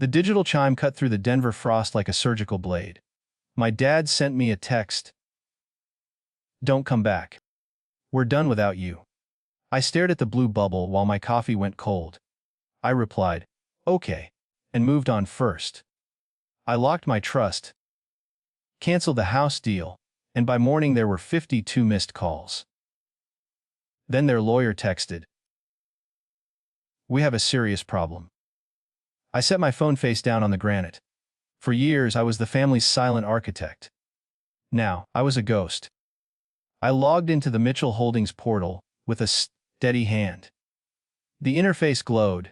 The digital chime cut through the Denver frost like a surgical blade. My dad sent me a text. "Don't come back. We're done without you." I stared at the blue bubble while my coffee went cold. I replied, "Okay," and moved on first. I locked my trust, canceled the house deal, and by morning there were 52 missed calls. Then their lawyer texted, "We have a serious problem." I set my phone face down on the granite. For years I was the family's silent architect. Now, I was a ghost. I logged into the Mitchell Holdings portal with a steady hand. The interface glowed,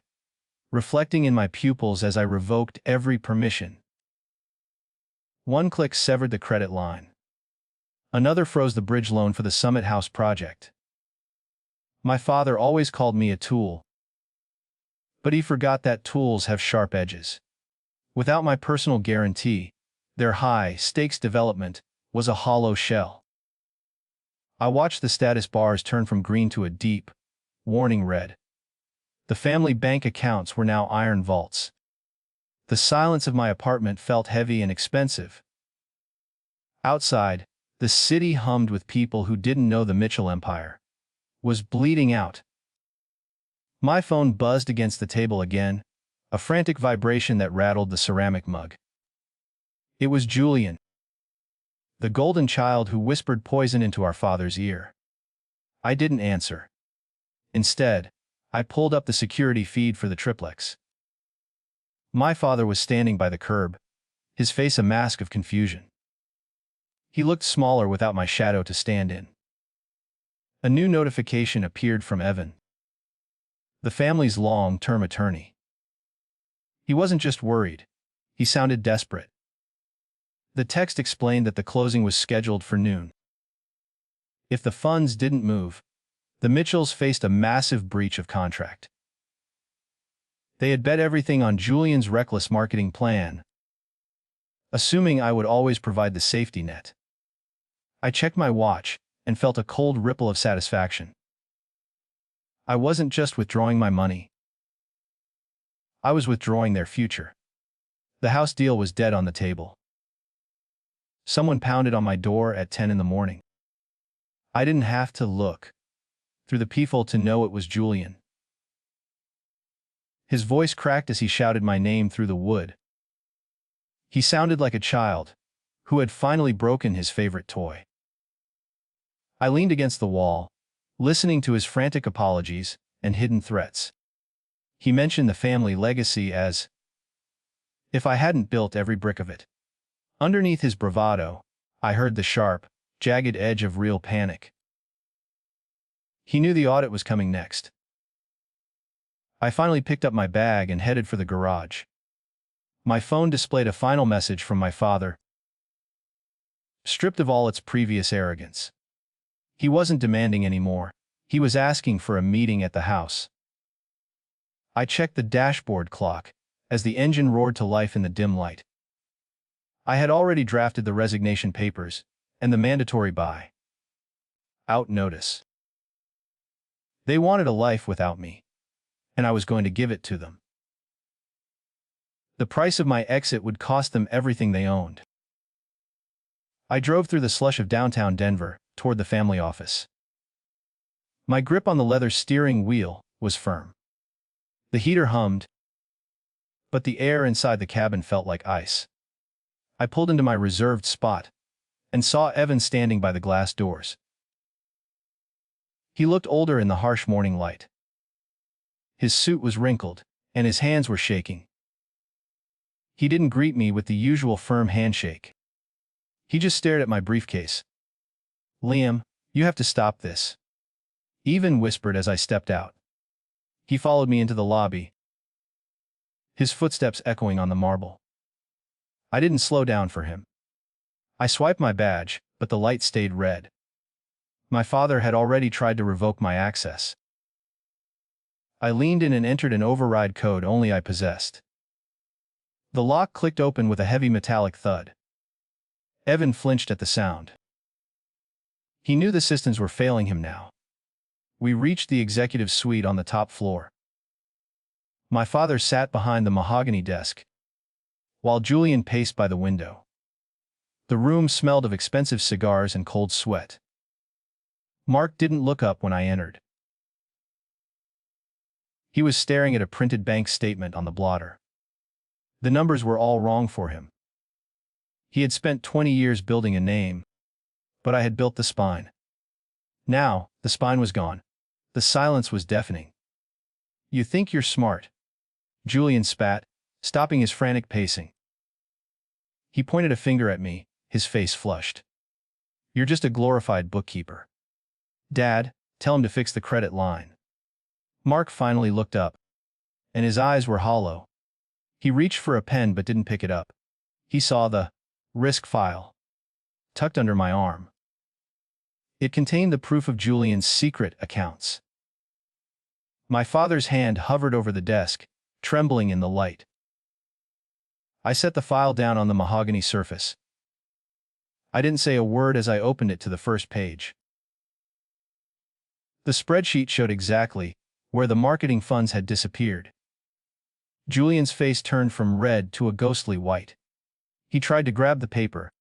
reflecting in my pupils as I revoked every permission. One click severed the credit line. Another froze the bridge loan for the Summit House project. My father always called me a tool, but he forgot that tools have sharp edges. Without my personal guarantee, their high-stakes development was a hollow shell. I watched the status bars turn from green to a deep, warning red. The family bank accounts were now iron vaults. The silence of my apartment felt heavy and expensive. Outside, the city hummed with people who didn't know the Mitchell empire was bleeding out. My phone buzzed against the table again, a frantic vibration that rattled the ceramic mug. It was Julian, the golden child who whispered poison into our father's ear. I didn't answer. Instead, I pulled up the security feed for the triplex. My father was standing by the curb, his face a mask of confusion. He looked smaller without my shadow to stand in. A new notification appeared from Evan, the family's long-term attorney. He wasn't just worried, he sounded desperate. The text explained that the closing was scheduled for noon. If the funds didn't move, the Mitchells faced a massive breach of contract. They had bet everything on Julian's reckless marketing plan, assuming I would always provide the safety net. I checked my watch and felt a cold ripple of satisfaction. I wasn't just withdrawing my money. I was withdrawing their future. The house deal was dead on the table. Someone pounded on my door at 10 in the morning. I didn't have to look through the peephole to know it was Julian. His voice cracked as he shouted my name through the wood. He sounded like a child who had finally broken his favorite toy. I leaned against the wall, listening to his frantic apologies and hidden threats. He mentioned the family legacy as if I hadn't built every brick of it. Underneath his bravado, I heard the sharp, jagged edge of real panic. He knew the audit was coming next. I finally picked up my bag and headed for the garage. My phone displayed a final message from my father, stripped of all its previous arrogance. He wasn't demanding anymore. He was asking for a meeting at the house. I checked the dashboard clock as the engine roared to life in the dim light. I had already drafted the resignation papers and the mandatory buy-out notice. They wanted a life without me, and I was going to give it to them. The price of my exit would cost them everything they owned. I drove through the slush of downtown Denver toward the family office. My grip on the leather steering wheel was firm. The heater hummed, but the air inside the cabin felt like ice. I pulled into my reserved spot and saw Evan standing by the glass doors. He looked older in the harsh morning light. His suit was wrinkled, and his hands were shaking. He didn't greet me with the usual firm handshake. He just stared at my briefcase. "Liam, you have to stop this," Evan whispered as I stepped out. He followed me into the lobby, his footsteps echoing on the marble. I didn't slow down for him. I swiped my badge, but the light stayed red. My father had already tried to revoke my access. I leaned in and entered an override code only I possessed. The lock clicked open with a heavy metallic thud. Evan flinched at the sound. He knew the systems were failing him now. We reached the executive suite on the top floor. My father sat behind the mahogany desk, while Julian paced by the window. The room smelled of expensive cigars and cold sweat. Mark didn't look up when I entered. He was staring at a printed bank statement on the blotter. The numbers were all wrong for him. He had spent 20 years building a name, but I had built the spine. Now, the spine was gone. The silence was deafening. "You think you're smart," Julian spat, stopping his frantic pacing. He pointed a finger at me, his face flushed. "You're just a glorified bookkeeper. Dad, tell him to fix the credit line." Mark finally looked up, and his eyes were hollow. He reached for a pen but didn't pick it up. He saw the risk file tucked under my arm. It contained the proof of Julian's secret accounts. My father's hand hovered over the desk, trembling in the light. I set the file down on the mahogany surface. I didn't say a word as I opened it to the first page. The spreadsheet showed exactly where the marketing funds had disappeared. Julian's face turned from red to a ghostly white. He tried to grab the paper,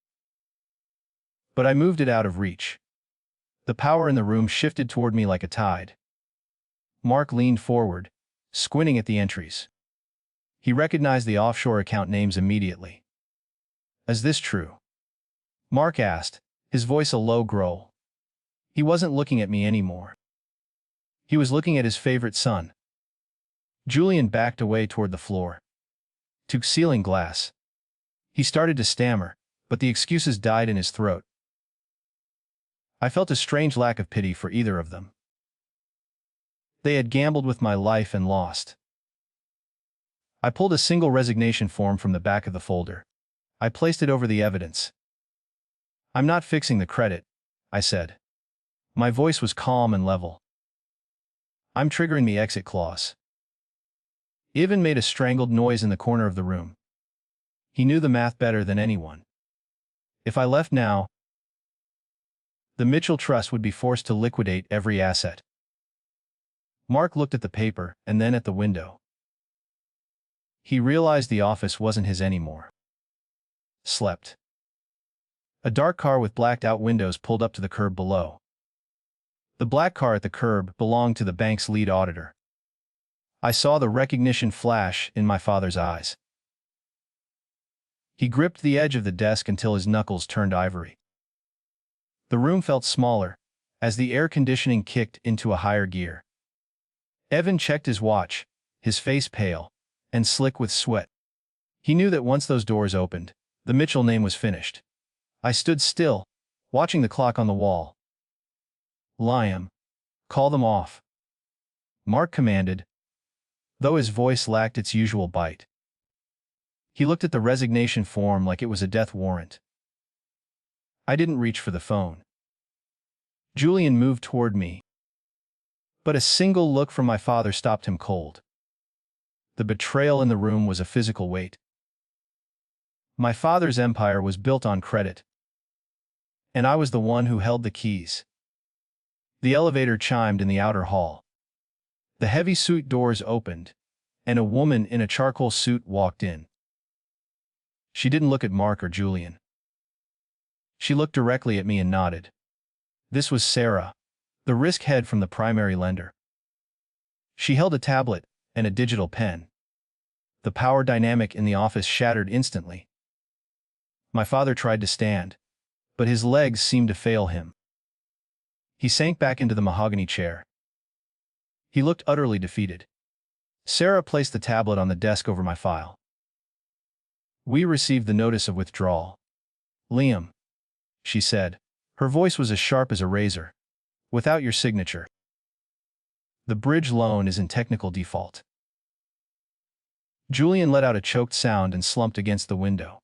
but I moved it out of reach. The power in the room shifted toward me like a tide. Mark leaned forward, squinting at the entries. He recognized the offshore account names immediately. "Is this true?" Mark asked, his voice a low growl. He wasn't looking at me anymore. He was looking at his favorite son. Julian backed away toward the floor, to ceiling glass. He started to stammer, but the excuses died in his throat. I felt a strange lack of pity for either of them. They had gambled with my life and lost. I pulled a single resignation form from the back of the folder. I placed it over the evidence. "I'm not fixing the credit," I said. My voice was calm and level. "I'm triggering the exit clause." Ivan made a strangled noise in the corner of the room. He knew the math better than anyone. If I left now, the Mitchell Trust would be forced to liquidate every asset. Mark looked at the paper and then at the window. He realized the office wasn't his anymore. Slept. A dark car with blacked-out windows pulled up to the curb below. The black car at the curb belonged to the bank's lead auditor. I saw the recognition flash in my father's eyes. He gripped the edge of the desk until his knuckles turned ivory. The room felt smaller as the air conditioning kicked into a higher gear. Evan checked his watch, his face pale and slick with sweat. He knew that once those doors opened, the Mitchell name was finished. I stood still, watching the clock on the wall. "Liam, call them off," Mark commanded, though his voice lacked its usual bite. He looked at the resignation form like it was a death warrant. I didn't reach for the phone. Julian moved toward me, but a single look from my father stopped him cold. The betrayal in the room was a physical weight. My father's empire was built on credit, and I was the one who held the keys. The elevator chimed in the outer hall. The heavy suite doors opened, and a woman in a charcoal suit walked in. She didn't look at Mark or Julian. She looked directly at me and nodded. This was Sarah, the risk head from the primary lender. She held a tablet and a digital pen. The power dynamic in the office shattered instantly. My father tried to stand, but his legs seemed to fail him. He sank back into the mahogany chair. He looked utterly defeated. Sarah placed the tablet on the desk over my file. "We received the notice of withdrawal, Liam," she said. Her voice was as sharp as a razor. "Without your signature. The bridge loan is in technical default." Julian let out a choked sound and slumped against the window.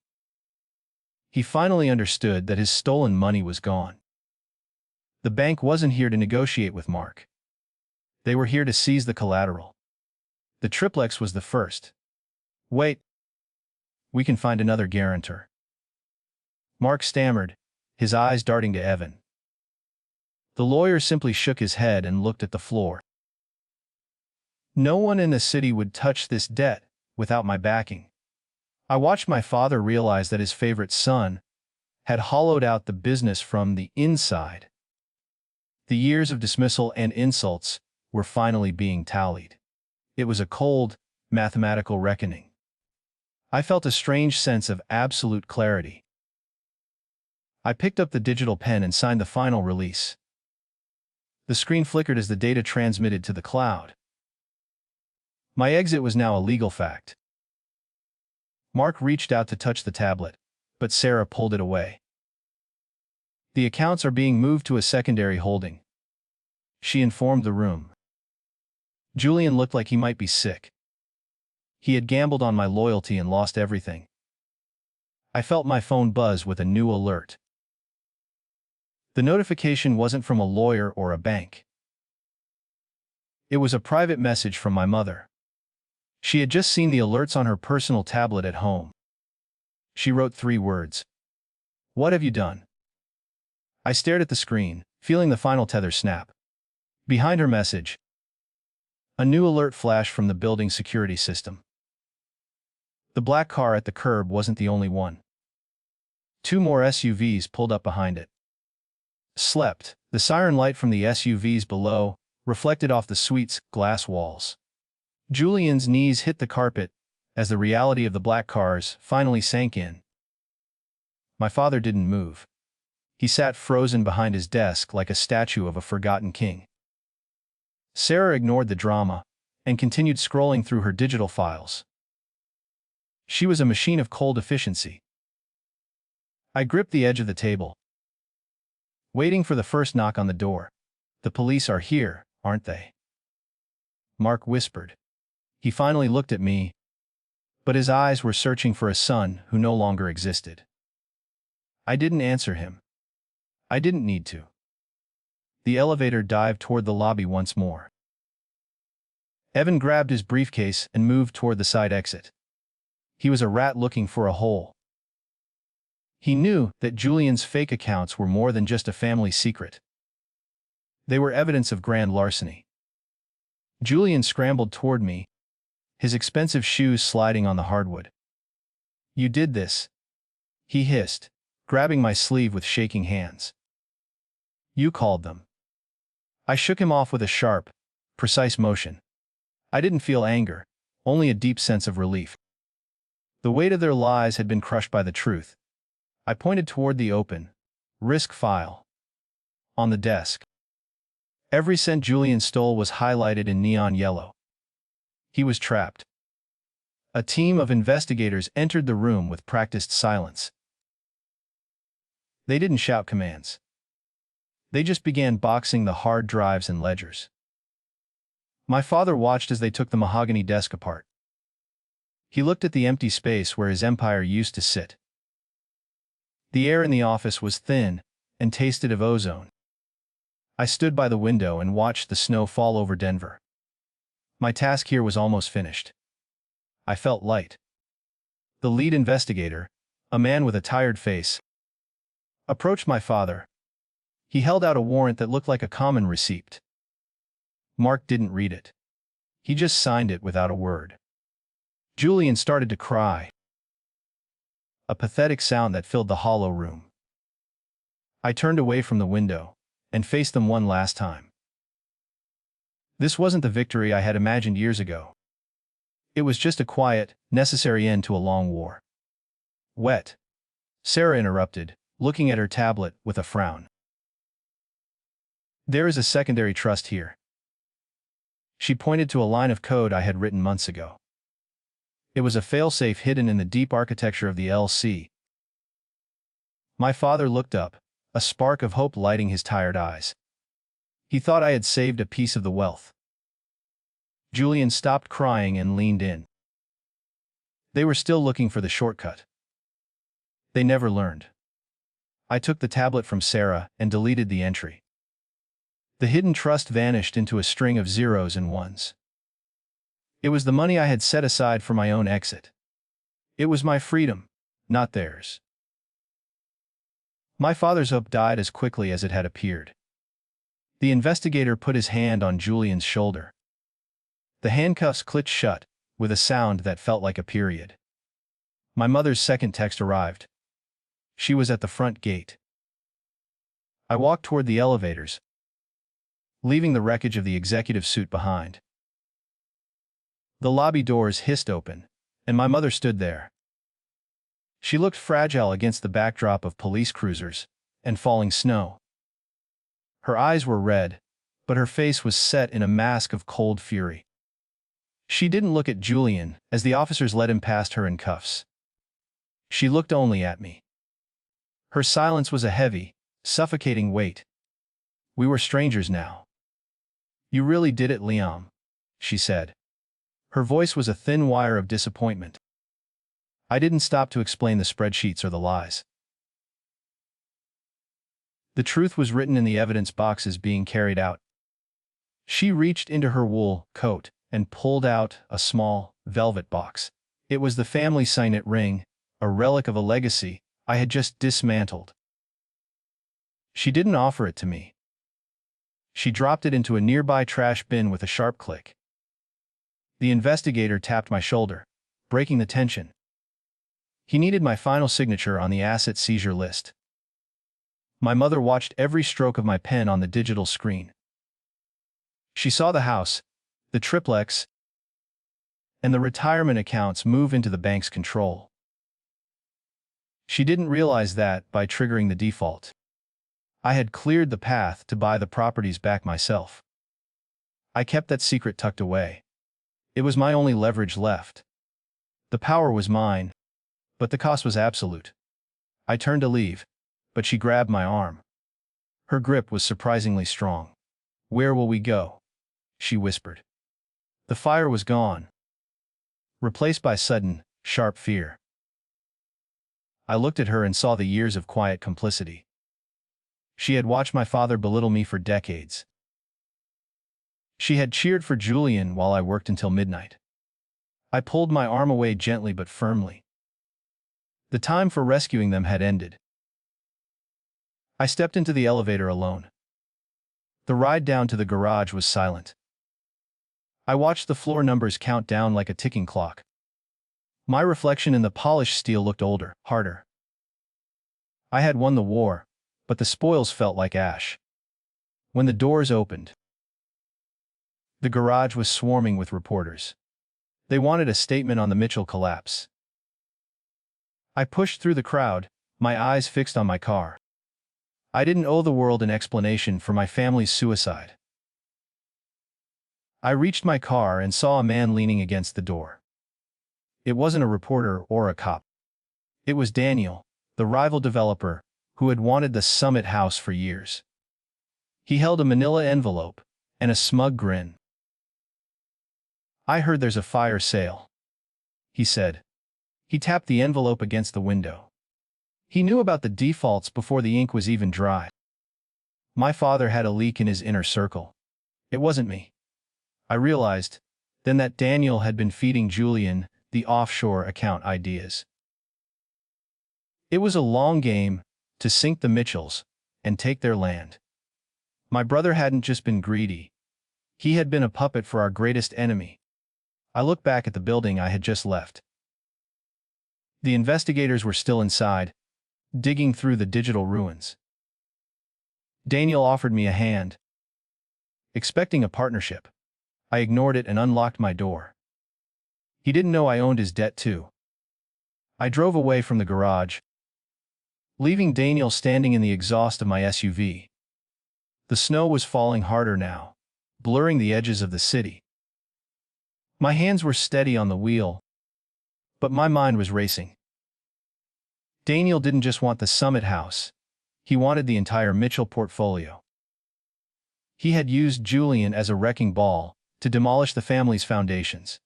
He finally understood that his stolen money was gone. The bank wasn't here to negotiate with Mark. They were here to seize the collateral. The triplex was the first. "Wait. We can find another guarantor." Mark stammered, his eyes darting to Evan. The lawyer simply shook his head and looked at the floor. "No one in the city would touch this debt without my backing. I watched my father realize that his favorite son had hollowed out the business from the inside. The years of dismissal and insults were finally being tallied. It was a cold, mathematical reckoning. I felt a strange sense of absolute clarity. I picked up the digital pen and signed the final release. The screen flickered as the data transmitted to the cloud. My exit was now a legal fact. Mark reached out to touch the tablet, but Sarah pulled it away. The accounts are being moved to a secondary holding, she informed the room. Julian looked like he might be sick. He had gambled on my loyalty and lost everything. I felt my phone buzz with a new alert. The notification wasn't from a lawyer or a bank. It was a private message from my mother. She had just seen the alerts on her personal tablet at home. She wrote 3 words. "What have you done?" I stared at the screen, feeling the final tether snap. Behind her message, a new alert flashed from the building security system. The black car at the curb wasn't the only one. 2 more SUVs pulled up behind it. Slept, the siren light from the SUVs below reflected off the suite's glass walls. Julian's knees hit the carpet as the reality of the black cars finally sank in. My father didn't move. He sat frozen behind his desk like a statue of a forgotten king. Sarah ignored the drama and continued scrolling through her digital files. She was a machine of cold efficiency. I gripped the edge of the table, waiting for the first knock on the door. "The police are here, aren't they?" Mark whispered. He finally looked at me, but his eyes were searching for a son who no longer existed. I didn't answer him. I didn't need to. The elevator dived toward the lobby once more. Evan grabbed his briefcase and moved toward the side exit. He was a rat looking for a hole. He knew that Julian's fake accounts were more than just a family secret. They were evidence of grand larceny. Julian scrambled toward me, his expensive shoes sliding on the hardwood. "You did this," he hissed, grabbing my sleeve with shaking hands. "You called them." I shook him off with a sharp, precise motion. I didn't feel anger, only a deep sense of relief. The weight of their lies had been crushed by the truth. I pointed toward the open, risk file on the desk. Every cent Julian stole was highlighted in neon yellow. He was trapped. A team of investigators entered the room with practiced silence. They didn't shout commands. They just began boxing the hard drives and ledgers. My father watched as they took the mahogany desk apart. He looked at the empty space where his empire used to sit. The air in the office was thin and tasted of ozone. I stood by the window and watched the snow fall over Denver. My task here was almost finished. I felt light. The lead investigator, a man with a tired face, approached my father. He held out a warrant that looked like a common receipt. Mark didn't read it. He just signed it without a word. Julian started to cry, a pathetic sound that filled the hollow room. I turned away from the window and faced them one last time. This wasn't the victory I had imagined years ago. It was just a quiet, necessary end to a long war. "Wet," Sarah interrupted, looking at her tablet with a frown. "There is a secondary trust here." She pointed to a line of code I had written months ago. It was a failsafe hidden in the deep architecture of the LC. My father looked up, a spark of hope lighting his tired eyes. He thought I had saved a piece of the wealth. Julian stopped crying and leaned in. They were still looking for the shortcut. They never learned. I took the tablet from Sarah and deleted the entry. The hidden trust vanished into a string of zeros and ones. It was the money I had set aside for my own exit. It was my freedom, not theirs. My father's hope died as quickly as it had appeared. The investigator put his hand on Julian's shoulder. The handcuffs clicked shut, with a sound that felt like a period. My mother's second text arrived. She was at the front gate. I walked toward the elevators, leaving the wreckage of the executive suit behind. The lobby doors hissed open, and my mother stood there. She looked fragile against the backdrop of police cruisers and falling snow. Her eyes were red, but her face was set in a mask of cold fury. She didn't look at Julian as the officers led him past her in cuffs. She looked only at me. Her silence was a heavy, suffocating weight. We were strangers now. "You really did it, Liam," she said. Her voice was a thin wire of disappointment. I didn't stop to explain the spreadsheets or the lies. The truth was written in the evidence boxes being carried out. She reached into her wool coat and pulled out a small, velvet box. It was the family signet ring, a relic of a legacy I had just dismantled. She didn't offer it to me. She dropped it into a nearby trash bin with a sharp click. The investigator tapped my shoulder, breaking the tension. He needed my final signature on the asset seizure list. My mother watched every stroke of my pen on the digital screen. She saw the house, the triplex, and the retirement accounts move into the bank's control. She didn't realize that, by triggering the default, I had cleared the path to buy the properties back myself. I kept that secret tucked away. It was my only leverage left. The power was mine, but the cost was absolute. I turned to leave, but she grabbed my arm. Her grip was surprisingly strong. "Where will we go?" she whispered. The fire was gone, replaced by sudden, sharp fear. I looked at her and saw the years of quiet complicity. She had watched my father belittle me for decades. She had cheered for Julian while I worked until midnight. I pulled my arm away gently but firmly. The time for rescuing them had ended. I stepped into the elevator alone. The ride down to the garage was silent. I watched the floor numbers count down like a ticking clock. My reflection in the polished steel looked older, harder. I had won the war, but the spoils felt like ash. When the doors opened, the garage was swarming with reporters. They wanted a statement on the Mitchell collapse. I pushed through the crowd, my eyes fixed on my car. I didn't owe the world an explanation for my family's suicide. I reached my car and saw a man leaning against the door. It wasn't a reporter or a cop. It was Daniel, the rival developer, who had wanted the Summit house for years. He held a manila envelope and a smug grin. "I heard there's a fire sale," he said. He tapped the envelope against the window. He knew about the defaults before the ink was even dry. My father had a leak in his inner circle. It wasn't me. I realized then that Daniel had been feeding Julian the offshore account ideas. It was a long game to sink the Mitchells and take their land. My brother hadn't just been greedy. He had been a puppet for our greatest enemy. I looked back at the building I had just left. The investigators were still inside, digging through the digital ruins. Daniel offered me a hand, expecting a partnership. I ignored it and unlocked my door. He didn't know I owned his debt too. I drove away from the garage, leaving Daniel standing in the exhaust of my SUV. The snow was falling harder now, blurring the edges of the city. My hands were steady on the wheel, but my mind was racing. Daniel didn't just want the Summit house. He wanted the entire Mitchell portfolio. He had used Julian as a wrecking ball to demolish the family's foundations.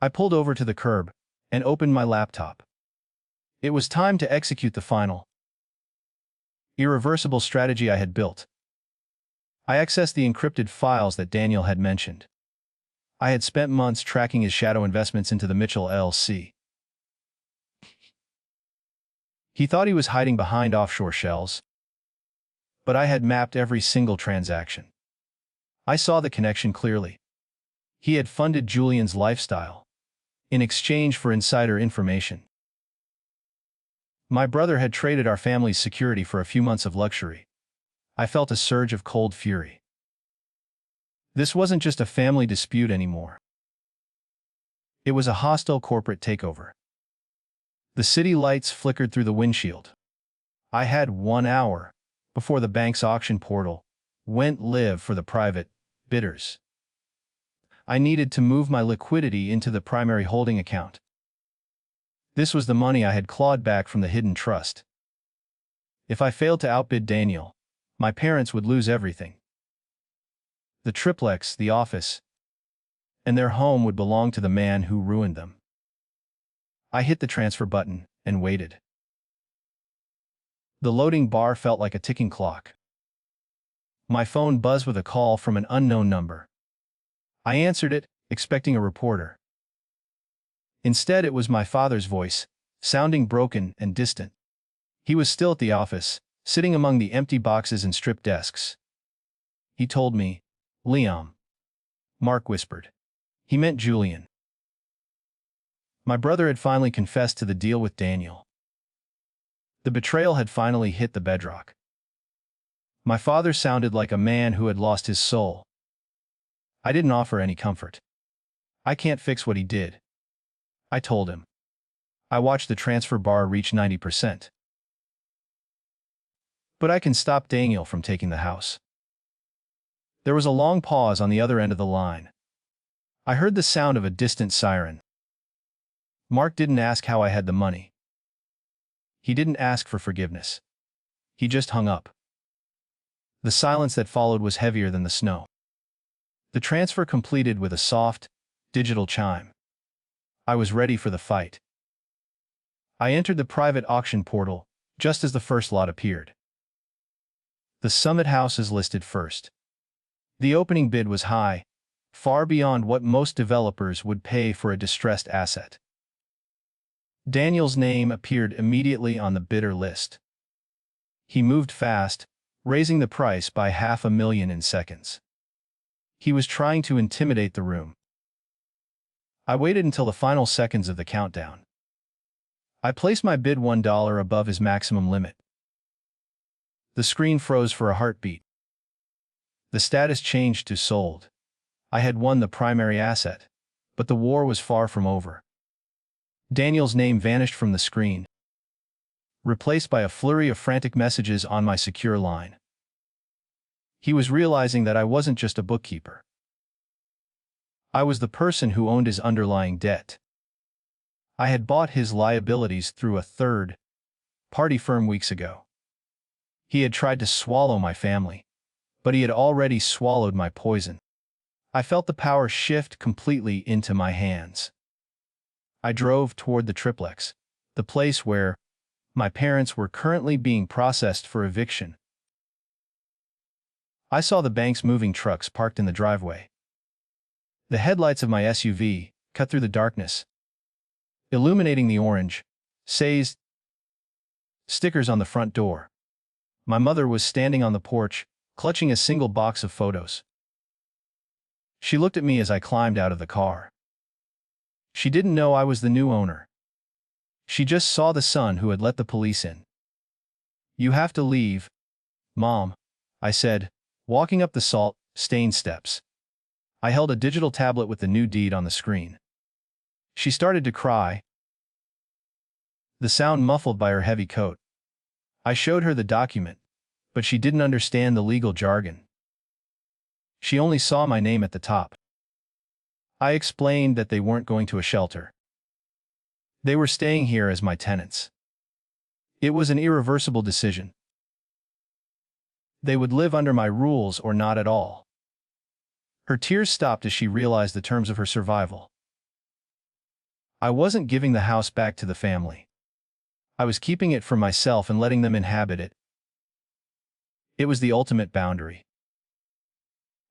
I pulled over to the curb and opened my laptop. It was time to execute the final, irreversible strategy I had built. I accessed the encrypted files that Daniel had mentioned. I had spent months tracking his shadow investments into the Mitchell LLC. He thought he was hiding behind offshore shells, but I had mapped every single transaction. I saw the connection clearly. He had funded Julian's lifestyle in exchange for insider information. My brother had traded our family's security for a few months of luxury. I felt a surge of cold fury. This wasn't just a family dispute anymore. It was a hostile corporate takeover. The city lights flickered through the windshield. I had 1 hour before the bank's auction portal went live for the private bidders. I needed to move my liquidity into the primary holding account. This was the money I had clawed back from the hidden trust. If I failed to outbid Daniel, my parents would lose everything. The triplex, the office, and their home would belong to the man who ruined them. I hit the transfer button and waited. The loading bar felt like a ticking clock. My phone buzzed with a call from an unknown number. I answered it, expecting a reporter. Instead, it was my father's voice, sounding broken and distant. He was still at the office, sitting among the empty boxes and stripped desks. He told me, "Liam." Mark whispered. He meant Julian. My brother had finally confessed to the deal with Daniel. The betrayal had finally hit the bedrock. My father sounded like a man who had lost his soul. I didn't offer any comfort. "I can't fix what he did," I told him. "I watched the transfer bar reach 90%. But I can stop Daniel from taking the house." There was a long pause on the other end of the line. I heard the sound of a distant siren. Mark didn't ask how I had the money. He didn't ask for forgiveness. He just hung up. The silence that followed was heavier than the snow. The transfer completed with a soft, digital chime. I was ready for the fight. I entered the private auction portal just as the first lot appeared. The Summit House is listed first. The opening bid was high, far beyond what most developers would pay for a distressed asset. Daniel's name appeared immediately on the bidder list. He moved fast, raising the price by $500,000 in seconds. He was trying to intimidate the room. I waited until the final seconds of the countdown. I placed my bid $1 above his maximum limit. The screen froze for a heartbeat. The status changed to sold. I had won the primary asset, but the war was far from over. Daniel's name vanished from the screen, replaced by a flurry of frantic messages on my secure line. He was realizing that I wasn't just a bookkeeper. I was the person who owned his underlying debt. I had bought his liabilities through a third-party firm weeks ago. He had tried to swallow my family, but he had already swallowed my poison. I felt the power shift completely into my hands. I drove toward the triplex, the place where my parents were currently being processed for eviction. I saw the bank's moving trucks parked in the driveway. The headlights of my SUV cut through the darkness, illuminating the orange, "Says" stickers on the front door. My mother was standing on the porch, clutching a single box of photos. She looked at me as I climbed out of the car. She didn't know I was the new owner. She just saw the son who had let the police in. "You have to leave, Mom," I said, walking up the salt-stained steps. I held a digital tablet with the new deed on the screen. She started to cry, the sound muffled by her heavy coat. I showed her the document, but she didn't understand the legal jargon. She only saw my name at the top. I explained that they weren't going to a shelter. They were staying here as my tenants. It was an irreversible decision. They would live under my rules or not at all. Her tears stopped as she realized the terms of her survival. I wasn't giving the house back to the family. I was keeping it for myself and letting them inhabit it. It was the ultimate boundary.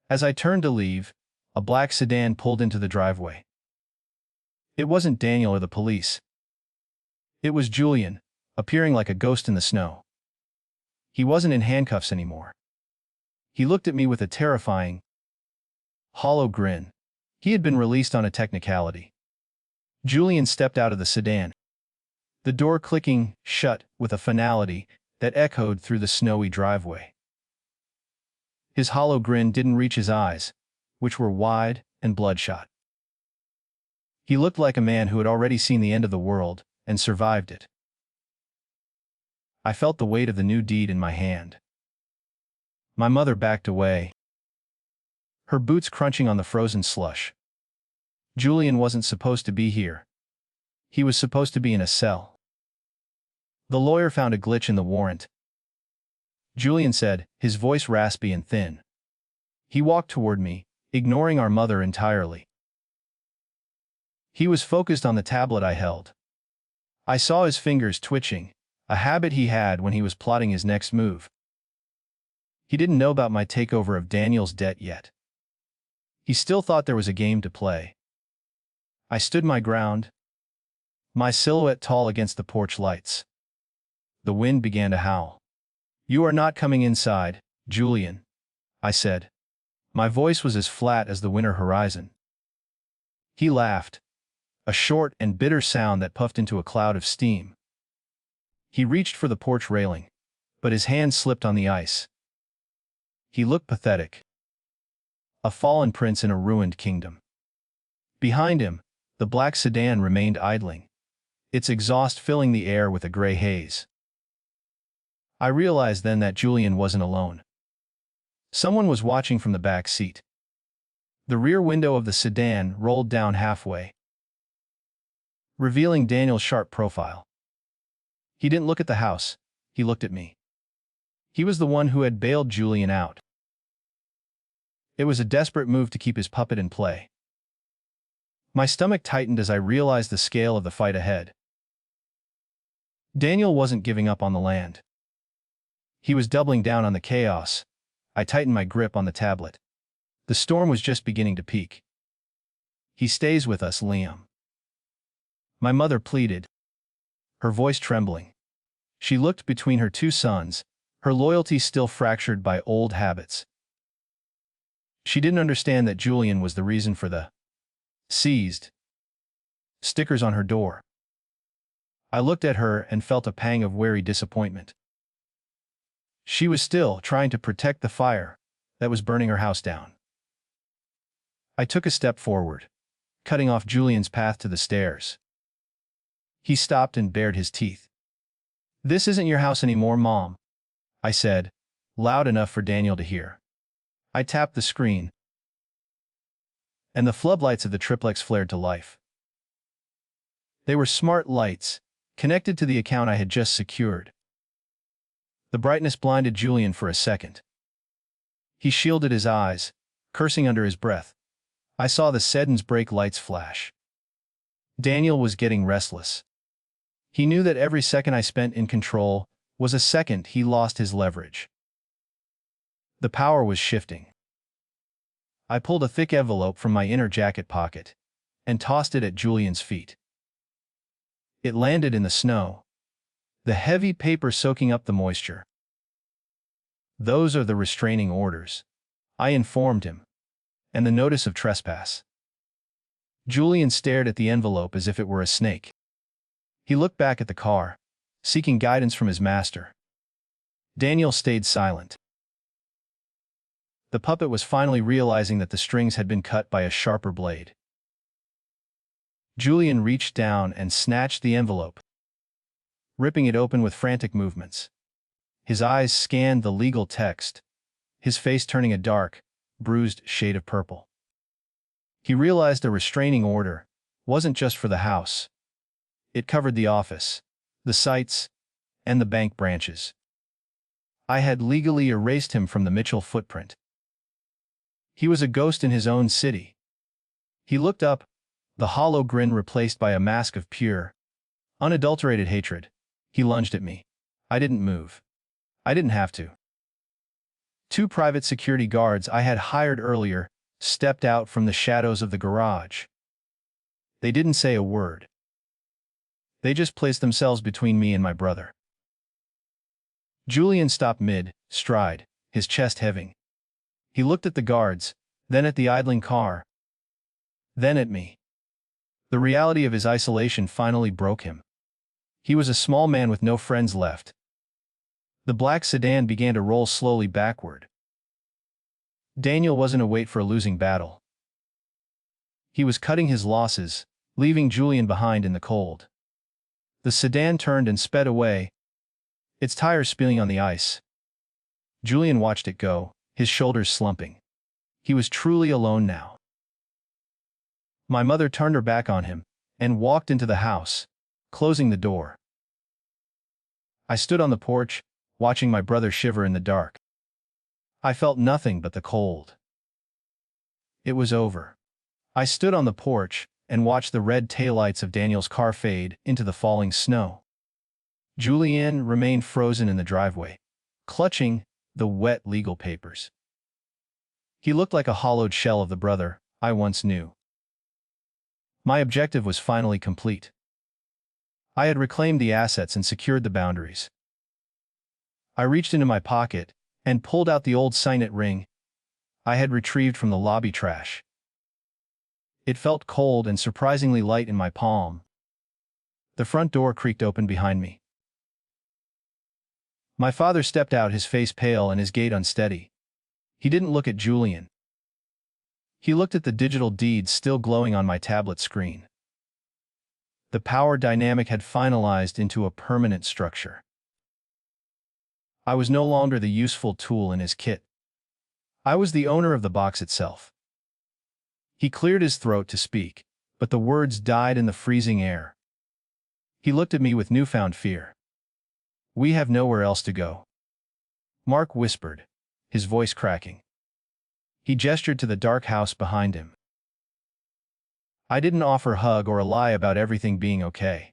As I turned to leave, a black sedan pulled into the driveway. It wasn't Daniel or the police. It was Julian, appearing like a ghost in the snow. He wasn't in handcuffs anymore. He looked at me with a terrifying, hollow grin. He had been released on a technicality. Julian stepped out of the sedan. the door clicking shut with a finality that echoed through the snowy driveway. His hollow grin didn't reach his eyes, which were wide and bloodshot. He looked like a man who had already seen the end of the world and survived it. I felt the weight of the new deed in my hand. My mother backed away, her boots crunching on the frozen slush. Julian wasn't supposed to be here. He was supposed to be in a cell. The lawyer found a glitch in the warrant, Julian said, his voice raspy and thin. He walked toward me, ignoring our mother entirely. He was focused on the tablet I held. I saw his fingers twitching, a habit he had when he was plotting his next move. He didn't know about my takeover of Daniel's debt yet. He still thought there was a game to play. I stood my ground, my silhouette tall against the porch lights. The wind began to howl. "You are not coming inside, Julian," I said. My voice was as flat as the winter horizon. He laughed, a short and bitter sound that puffed into a cloud of steam. He reached for the porch railing, but his hand slipped on the ice. He looked pathetic. A fallen prince in a ruined kingdom. Behind him, the black sedan remained idling, its exhaust filling the air with a gray haze. I realized then that Julian wasn't alone. Someone was watching from the back seat. The rear window of the sedan rolled down halfway, revealing Daniel's sharp profile. He didn't look at the house, he looked at me. He was the one who had bailed Julian out. It was a desperate move to keep his puppet in play. My stomach tightened as I realized the scale of the fight ahead. Daniel wasn't giving up on the land. He was doubling down on the chaos. I tightened my grip on the tablet. The storm was just beginning to peak. "He stays with us, Liam," my mother pleaded, her voice trembling. She looked between her two sons, her loyalty still fractured by old habits. She didn't understand that Julian was the reason for the seized stickers on her door. I looked at her and felt a pang of wary disappointment. She was still trying to protect the fire that was burning her house down. I took a step forward, cutting off Julian's path to the stairs. He stopped and bared his teeth. "This isn't your house anymore, Mom," I said, loud enough for Daniel to hear. I tapped the screen, and the floodlights of the triplex flared to life. They were smart lights, connected to the account I had just secured. The brightness blinded Julian for a second. He shielded his eyes, cursing under his breath. I saw the Seddon's brake lights flash. Daniel was getting restless. He knew that every second I spent in control was a second he lost his leverage. The power was shifting. I pulled a thick envelope from my inner jacket pocket and tossed it at Julian's feet. It landed in the snow, the heavy paper soaking up the moisture. "Those are the restraining orders," I informed him, "and the notice of trespass." Julian stared at the envelope as if it were a snake. He looked back at the car, seeking guidance from his master. Daniel stayed silent. The puppet was finally realizing that the strings had been cut by a sharper blade. Julian reached down and snatched the envelope, ripping it open with frantic movements. His eyes scanned the legal text, his face turning a dark, bruised shade of purple. He realized a restraining order wasn't just for the house. It covered the office, the sites, and the bank branches. I had legally erased him from the Mitchell footprint. He was a ghost in his own city. He looked up, the hollow grin replaced by a mask of pure, unadulterated hatred. He lunged at me. I didn't move. I didn't have to. Two private security guards I had hired earlier stepped out from the shadows of the garage. They didn't say a word. They just placed themselves between me and my brother. Julian stopped mid-stride, his chest heaving. He looked at the guards, then at the idling car, then at me. The reality of his isolation finally broke him. He was a small man with no friends left. The black sedan began to roll slowly backward. Daniel wasn't a wait for a losing battle. He was cutting his losses, leaving Julian behind in the cold. The sedan turned and sped away, its tires spilling on the ice. Julian watched it go, his shoulders slumping. He was truly alone now. My mother turned her back on him and walked into the house, closing the door. I stood on the porch, watching my brother shiver in the dark. I felt nothing but the cold. It was over. I stood on the porch and watched the red taillights of Daniel's car fade into the falling snow. Julian remained frozen in the driveway, clutching the wet legal papers. He looked like a hollowed shell of the brother I once knew. My objective was finally complete. I had reclaimed the assets and secured the boundaries. I reached into my pocket and pulled out the old signet ring I had retrieved from the lobby trash. It felt cold and surprisingly light in my palm. The front door creaked open behind me. My father stepped out, his face pale and his gait unsteady. He didn't look at Julian. He looked at the digital deeds still glowing on my tablet screen. The power dynamic had finalized into a permanent structure. I was no longer the useful tool in his kit. I was the owner of the box itself. He cleared his throat to speak, but the words died in the freezing air. He looked at me with newfound fear. "We have nowhere else to go," Mark whispered, his voice cracking. He gestured to the dark house behind him. I didn't offer a hug or a lie about everything being okay.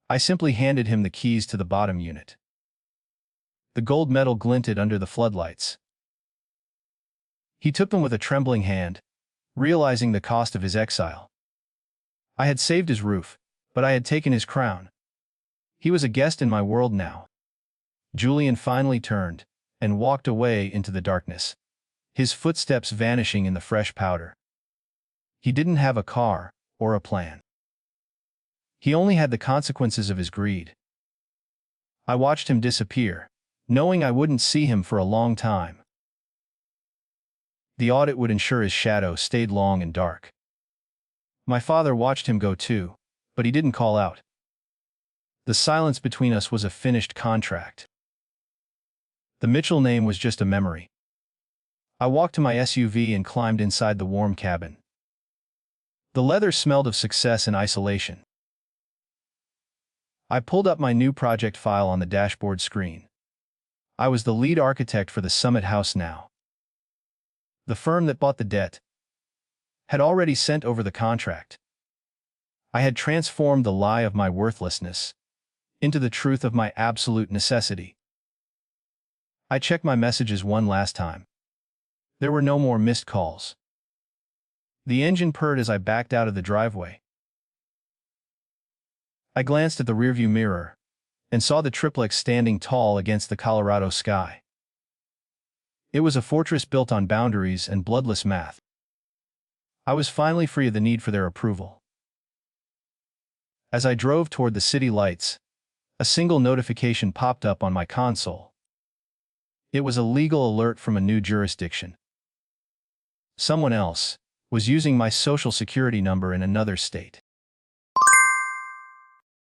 I simply handed him the keys to the bottom unit. The gold metal glinted under the floodlights. He took them with a trembling hand, realizing the cost of his exile. I had saved his roof, but I had taken his crown. He was a guest in my world now. Julian finally turned and walked away into the darkness, his footsteps vanishing in the fresh powder. He didn't have a car or a plan. He only had the consequences of his greed. I watched him disappear, knowing I wouldn't see him for a long time. The audit would ensure his shadow stayed long and dark. My father watched him go too, but he didn't call out. The silence between us was a finished contract. The Mitchell name was just a memory. I walked to my SUV and climbed inside the warm cabin. The leather smelled of success and isolation. I pulled up my new project file on the dashboard screen. I was the lead architect for the Summit House now. The firm that bought the debt had already sent over the contract. I had transformed the lie of my worthlessness into the truth of my absolute necessity. I checked my messages one last time. There were no more missed calls. The engine purred as I backed out of the driveway. I glanced at the rearview mirror and saw the triplex standing tall against the Colorado sky. It was a fortress built on boundaries and bloodless math. I was finally free of the need for their approval. As I drove toward the city lights, a single notification popped up on my console. It was a legal alert from a new jurisdiction. Someone else was using my social security number in another state.